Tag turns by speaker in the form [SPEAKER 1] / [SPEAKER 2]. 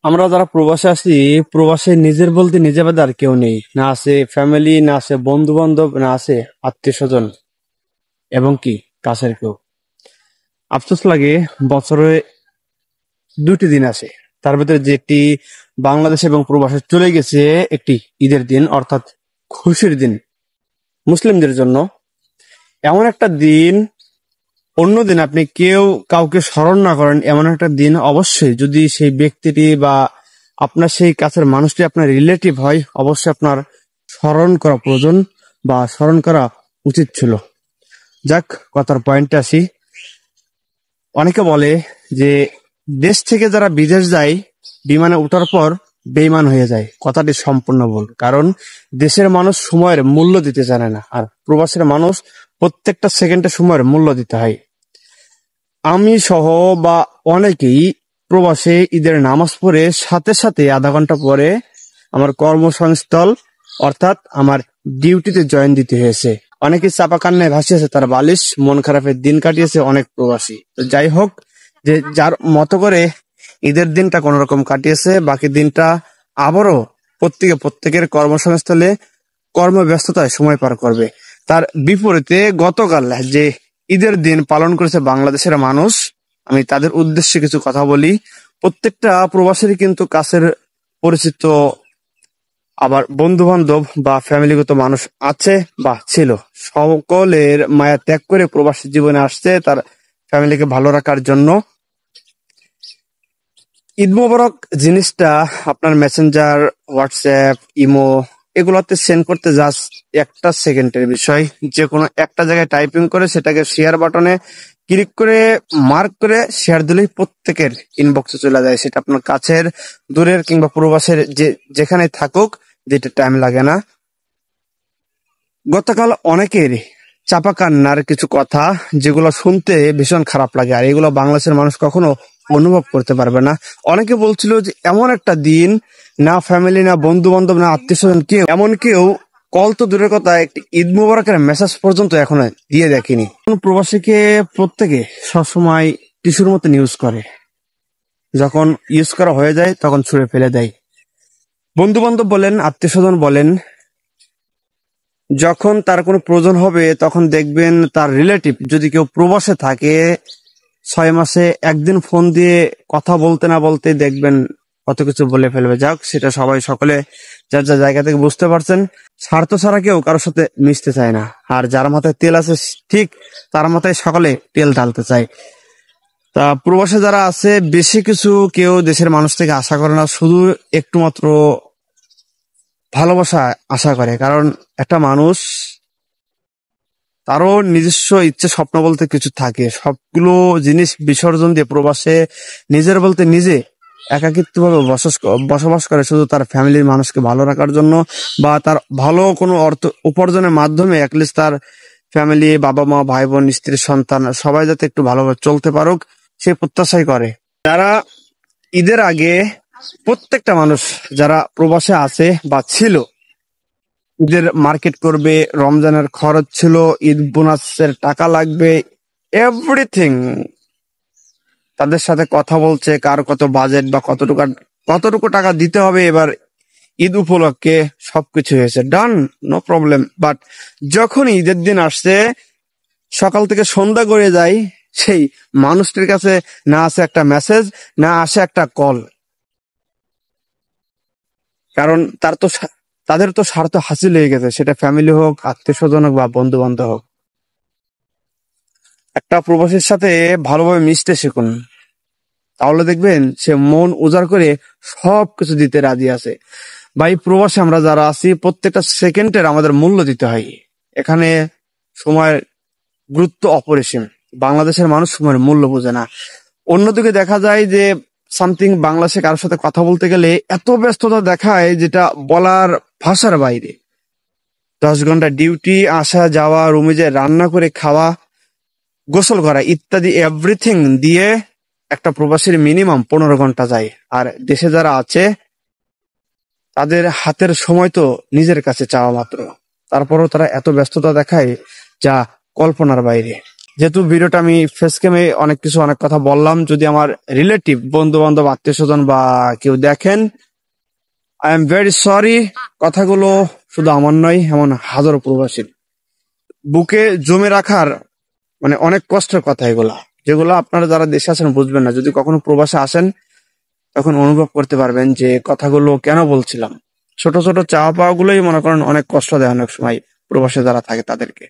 [SPEAKER 1] আমরা যারা প্রবাসে আছি, প্রবাসে নিজের বলতে নিজে বাদে আর কেউ নেই। না আছে ফ্যামিলি, না আছে বন্ধু বান্ধব, না আছে আত্মীয় স্বজন, এবং কি কাছের কেউ। আফসোস লাগে, বছরে দুটি দিন আসে, তার ভিতরে যেটি বাংলাদেশ এবং প্রবাসে চলে গেছে একটি ঈদের দিন, অর্থাৎ খুশির দিন মুসলিমদের জন্য। এমন একটা দিন, অন্য দিন আপনি কেউ কাউকে স্মরণ না করেন, এমন একটা দিন অবশ্যই যদি সেই ব্যক্তিটি বা আপনার সেই কাছের মানুষটি আপনার রিলেটিভ হয়, অবশ্যই আপনার স্মরণ করা প্রয়োজন বা স্মরণ করা উচিত ছিল। যাক, কথার পয়েন্টে আসি। অনেকে বলে যে দেশ থেকে যারা বিদেশ যায়, বিমানে ওঠার পর বেইমান হয়ে যায়। কথাটি সম্পূর্ণ ভুল, কারণ দেশের মানুষ সময়ের মূল্য দিতে জানে না, আর প্রবাসের মানুষ প্রত্যেকটা সেকেন্ডে সময়ের মূল্য দিতে হয়। আমি সহ বা অনেকেই প্রবাসে ঈদের নামাজ পড়ে সাথে সাথে আধা ঘন্টা পরে আমার কর্মসংস্থল অর্থাৎ আমার ডিউটিতে জয়েন দিতে হয়েছে। অনেকে চাপা কান্নায় ভাসিয়েছে তার বালিশ, মন খারাপের দিন কাটিয়েছে অনেক প্রবাসী। তো যাই হোক, যে যার মতো করে ঈদের দিনটা কোন রকম কাটিয়েছে, বাকি দিনটা আবারও প্রত্যেকের কর্মসংস্থলে কর্মব্যস্ততায় সময় পার করবে। তার বিপরীতে গতকাল যে ঈদের দিন পালন করেছে বাংলাদেশের মানুষ, আমি তাদের উদ্দেশ্যে কিছু কথা বলি। প্রত্যেকটা প্রবাসীরই কিন্তু কাছের পরিচিত, আবার বন্ধু বান্ধব বা ফ্যামিলিগত মানুষ আছে বা ছিল। সকলের মায়া ত্যাগ করে প্রবাসী জীবনে আসছে তার ফ্যামিলিকে ভালো রাখার জন্য। ঈদ মোবারক জিনিসটা আপনার মেসেঞ্জার, হোয়াটসঅ্যাপ, ইমো এগুলোতে সেন্ড করতে জাস্ট একটা সেকেন্ডের বিষয়। যে কোনো একটা জায়গায় টাইপিং করে সেটাকে শেয়ার বাটনে ক্লিক করে মার্ক করে শেয়ার দিলেই প্রত্যেকের ইনবক্সে চলে যায়। সেটা আপনার কাছের, দূরের কিংবা প্রবাসের যেখানে থাকুক, যেটা টাইম লাগে না। গতকাল অনেকের চাপা কান্নার কিছু কথা, যেগুলো শুনতে ভীষণ খারাপ লাগে, আর এগুলো বাংলাদেশের মানুষ কখনো অনুভব করতে পারবে না। অনেকে বলছিল যে এমন একটা দিন, না ফ্যামিলি, না বন্ধু বান্ধব, না আত্মীয় স্বজন কেউ, এমন কেউ কল তো দূরের কথা, একটি ঈদ মোবারকের মেসেজ পর্যন্ত এখনো দিয়ে দেখেনি। প্রবাসীকে প্রত্যেকে সবসময় টিস্যুর মতন ইউজ করে, যখন ইউজ করা হয়ে যায় তখন ছুঁড়ে ফেলে দেয়। বন্ধু বান্ধব বলেন, আত্মীয় স্বজন বলেন, যখন তার কোনো প্রয়োজন হবে তখন দেখবেন তার রিলেটিভ যদি কেউ প্রবাসে থাকে, 6 মাসে একদিন ফোন দিয়ে কথা বলতে না বলতে দেখবেন কত কিছু বলে ফেলবে। যাক, সেটা সবাই সকলে যার যার জায়গা থেকে বুঝতে পারছেন। স্বার্থ ছাড়া কেউ কারোর সাথে মিশতে চায় না, আর যার মাথায় তেল আছে ঠিক তার মাথায় সকলে তেল ঢালতে চায়। তা প্রবাসে যারা আছে, বেশি কিছু কেউ দেশের মানুষ থেকে আশা করে না, শুধু একটু মাত্র ভালোবাসা আশা করে। কারণ একটা মানুষ, তারও নিজস্ব ইচ্ছে স্বপ্ন বলতে কিছু থাকে, সবগুলো জিনিস বিসর্জন দিয়ে প্রবাসে নিজের বলতে নিজে একাকিত্ব ভাবে বসবাস করে, শুধু তার ফ্যামিলির মানুষকে ভালো রাখার জন্য, বা তার ভালো কোনো অর্থ উপার্জনের মাধ্যমে অ্যাটলিস্ট তার ফ্যামিলি, বাবা মা, ভাই বোন, স্ত্রী, সন্তান সবাই যাতে একটু ভালোভাবে চলতে পারুক, সে প্রত্যাশাই করে। যারা ঈদের আগে, প্রত্যেকটা মানুষ যারা প্রবাসে আছে বা ছিল, ঈদের মার্কেট করবে, রমজানের খরচ ছিল, ঈদ বোনাসের টাকা লাগবে, এভরিথিং তাদের সাথে কথা বলছে, কার কত বাজেট বা কতটুকু টাকা দিতে হবে এবার ঈদ উপলক্ষে, সবকিছু হয়েছে ডান, নো প্রবলেম। বাট যখন ঈদের দিন আসছে, সকাল থেকে সন্ধ্যা করে যায়, সেই মানুষটির কাছে না আসে একটা মেসেজ, না আসে একটা কল। কারণ তাদের তো স্বার্থ হাসিল হয়ে গেছে, সেটা ফ্যামিলি হোক, আত্মীয় স্বজন হোক বা বন্ধু বান্ধব হোক। একটা প্রবাসীর সাথে ভালোভাবে মিশতে শিখুন, তাহলে দেখবেন সে মন উজাড় করে সবকিছু দিতে রাজি আছে। ভাই, প্রবাসে আমরা যারা আছি, প্রত্যেকটা সেকেন্ডের আমাদের মূল্য দিতে হয়। এখানে সময়ের গুরুত্ব অপরিসীম। বাংলাদেশের মানুষ সময়ের মূল্য বোঝে না। অন্যদিকে দেখা যায় যে সামথিং বাংলাদেশে কারোর সাথে কথা বলতে গেলে এত ব্যস্ততা দেখায়, যেটা বলার ভাষার বাইরে। 10 ঘন্টা ডিউটি, আসা যাওয়া, রুমে যে রান্না করে খাওয়া, গোসল করা ইত্যাদি এভরিথিং দিয়ে একটা প্রবাসীর মিনিমাম 15 ঘন্টা যায়। আর দেশে যারা আছে, তাদের হাতের সময় তো নিজের কাছে চাওয়া মাত্র, তারপরও তারা এত ব্যস্ততা দেখায় যা কল্পনার বাইরে। যেহেতু ভিডিওটা আমি ফেস ক্যামে অনেক কথা বললাম, যদি আমার রিলেটিভ, বন্ধু বান্ধব, আত্মীয় স্বজন বা কেউ দেখেন, আই এম ভেরি সরি। কথাগুলো শুধু আমার নয়, এমন হাজারো প্রবাসীর বুকে জমে রাখার মানে অনেক কষ্টের কথা এগুলা, যেগুলো আপনারা যারা দেশে আছেন বুঝবেন না। যদি কখনো প্রবাসে আসেন তখন অনুভব করতে পারবেন যে কথাগুলো কেন বলছিলাম। ছোট ছোট চাওয়া পাওয়া গুলোই মনে করেন অনেক কষ্ট দেয় অনেক সময় প্রবাসে যারা থাকে তাদেরকে।